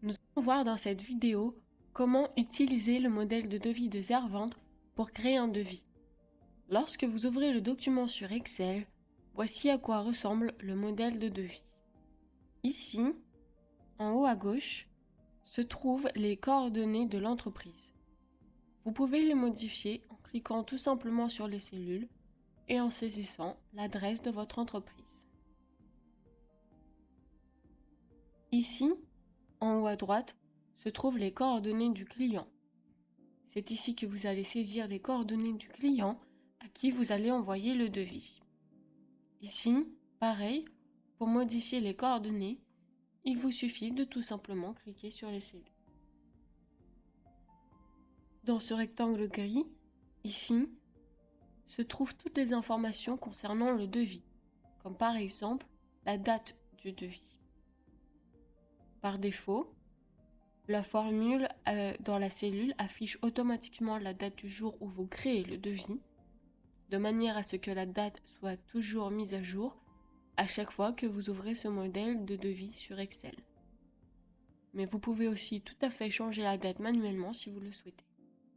Nous allons voir dans cette vidéo comment utiliser le modèle de devis de Zervant pour créer un devis. Lorsque vous ouvrez le document sur Excel, voici à quoi ressemble le modèle de devis. Ici, en haut à gauche, se trouvent les coordonnées de l'entreprise. Vous pouvez les modifier en cliquant tout simplement sur les cellules et en saisissant l'adresse de votre entreprise. Ici, en haut à droite, se trouvent les coordonnées du client. C'est ici que vous allez saisir les coordonnées du client à qui vous allez envoyer le devis. Ici, pareil, pour modifier les coordonnées, il vous suffit de tout simplement cliquer sur les cellules. Dans ce rectangle gris, ici, se trouvent toutes les informations concernant le devis, comme par exemple la date du devis. Par défaut, la formule dans la cellule affiche automatiquement la date du jour où vous créez le devis, de manière à ce que la date soit toujours mise à jour à chaque fois que vous ouvrez ce modèle de devis sur Excel. Mais vous pouvez aussi tout à fait changer la date manuellement si vous le souhaitez.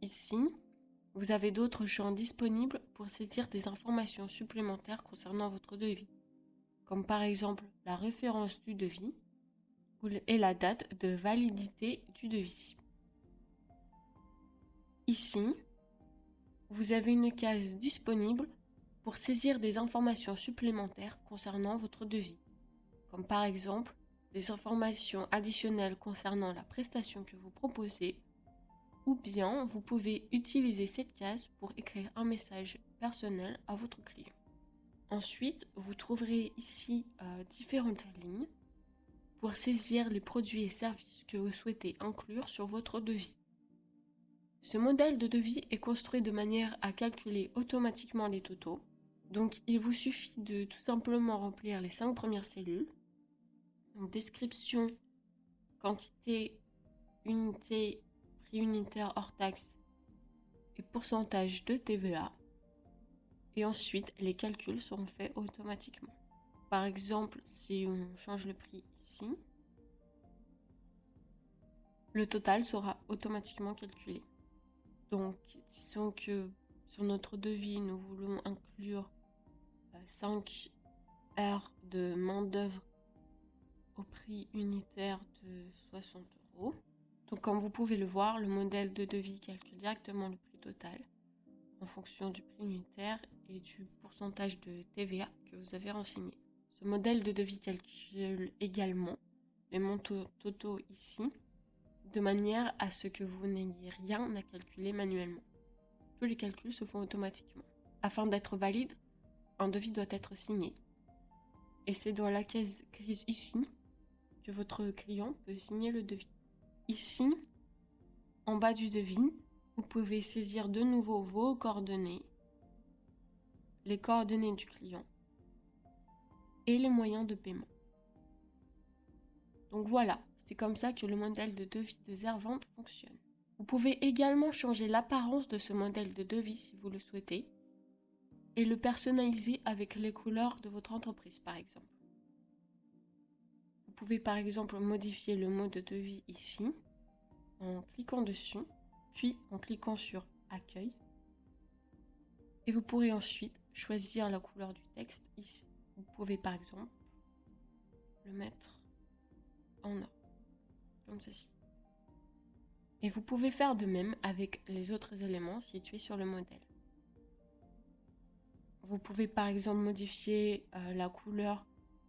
Ici, vous avez d'autres champs disponibles pour saisir des informations supplémentaires concernant votre devis, comme par exemple la référence du devis et la date de validité du devis. Ici, vous avez une case disponible pour saisir des informations supplémentaires concernant votre devis, comme par exemple des informations additionnelles concernant la prestation que vous proposez, ou bien vous pouvez utiliser cette case pour écrire un message personnel à votre client. Ensuite, vous trouverez ici différentes lignes pour saisir les produits et services que vous souhaitez inclure sur votre devis. Ce modèle de devis est construit de manière à calculer automatiquement les totaux. Donc il vous suffit de tout simplement remplir les 5 premières cellules. Donc, description, quantité, unité, prix unitaire hors taxe et pourcentage de TVA. Et ensuite, les calculs seront faits automatiquement. Par exemple, si on change le prix ici, le total sera automatiquement calculé. Donc, disons que sur notre devis, nous voulons inclure 5 heures de main-d'œuvre au prix unitaire de 60 €. Donc, comme vous pouvez le voir, le modèle de devis calcule directement le prix total en fonction du prix unitaire et du pourcentage de TVA que vous avez renseigné. Ce modèle de devis calcule également les montants totaux ici, de manière à ce que vous n'ayez rien à calculer manuellement. Tous les calculs se font automatiquement. Afin d'être valide, un devis doit être signé. Et c'est dans la case grise ici que votre client peut signer le devis. Ici, en bas du devis, vous pouvez saisir de nouveau vos coordonnées, les coordonnées du client et les moyens de paiement. Donc voilà, c'est comme ça que le modèle de devis de Zervant fonctionne. Vous pouvez également changer l'apparence de ce modèle de devis si vous le souhaitez et le personnaliser avec les couleurs de votre entreprise par exemple. Vous pouvez par exemple modifier le mode de devis ici en cliquant dessus, puis en cliquant sur Accueil. Et vous pourrez ensuite choisir la couleur du texte ici. Vous pouvez par exemple le mettre en or, comme ceci. Et vous pouvez faire de même avec les autres éléments situés sur le modèle. Vous pouvez par exemple modifier la couleur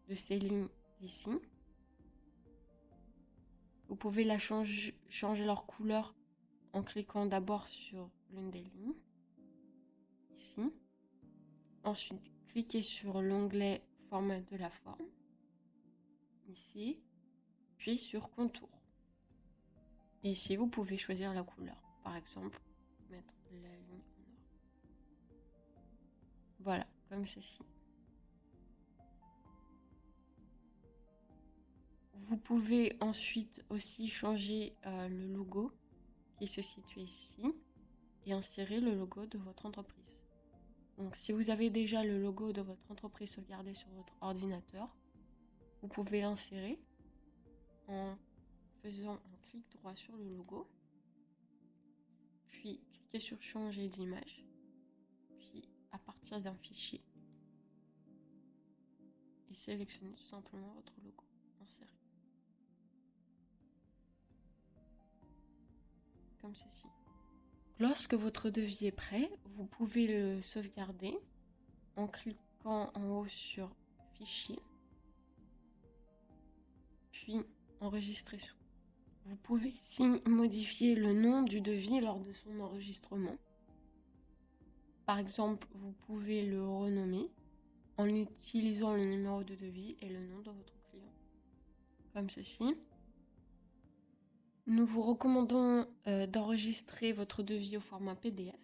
de ces lignes ici. Vous pouvez changer leur couleur en cliquant d'abord sur l'une des lignes, ici. Ensuite, cliquez sur l'onglet Format de la forme, ici, puis sur Contour. Et ici, vous pouvez choisir la couleur. Par exemple, mettre la ligne en noir. Voilà, comme ceci. Vous pouvez ensuite aussi changer le logo qui se situe ici et insérer le logo de votre entreprise. Donc si vous avez déjà le logo de votre entreprise sauvegardé sur votre ordinateur, vous pouvez l'insérer en faisant un clic droit sur le logo, puis cliquez sur changer d'image, puis à partir d'un fichier, et sélectionnez tout simplement votre logo en série. Comme ceci. Lorsque votre devis est prêt, vous pouvez le sauvegarder en cliquant en haut sur Fichier, puis Enregistrer sous. Vous pouvez ici modifier le nom du devis lors de son enregistrement. Par exemple, vous pouvez le renommer en utilisant le numéro de devis et le nom de votre client. Comme ceci. Nous vous recommandons d'enregistrer votre devis au format PDF.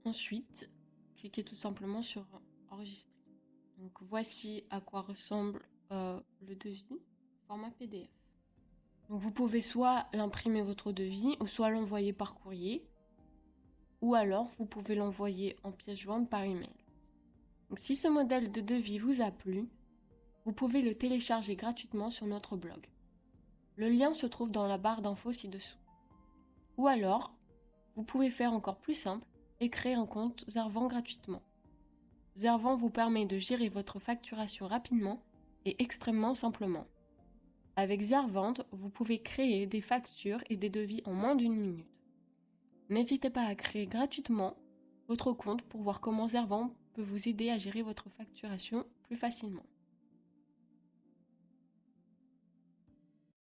Ensuite, cliquez tout simplement sur Enregistrer. Donc voici à quoi ressemble le devis au format PDF. Donc vous pouvez soit l'imprimer votre devis ou soit l'envoyer par courrier, ou alors vous pouvez l'envoyer en pièce jointe par email. Donc si ce modèle de devis vous a plu, vous pouvez le télécharger gratuitement sur notre blog. Le lien se trouve dans la barre d'infos ci-dessous. Ou alors, vous pouvez faire encore plus simple et créer un compte Zervan gratuitement. Zervan vous permet de gérer votre facturation rapidement et extrêmement simplement. Avec Zervan, vous pouvez créer des factures et des devis en moins d'1 minute. N'hésitez pas à créer gratuitement votre compte pour voir comment Zervan peut vous aider à gérer votre facturation plus facilement.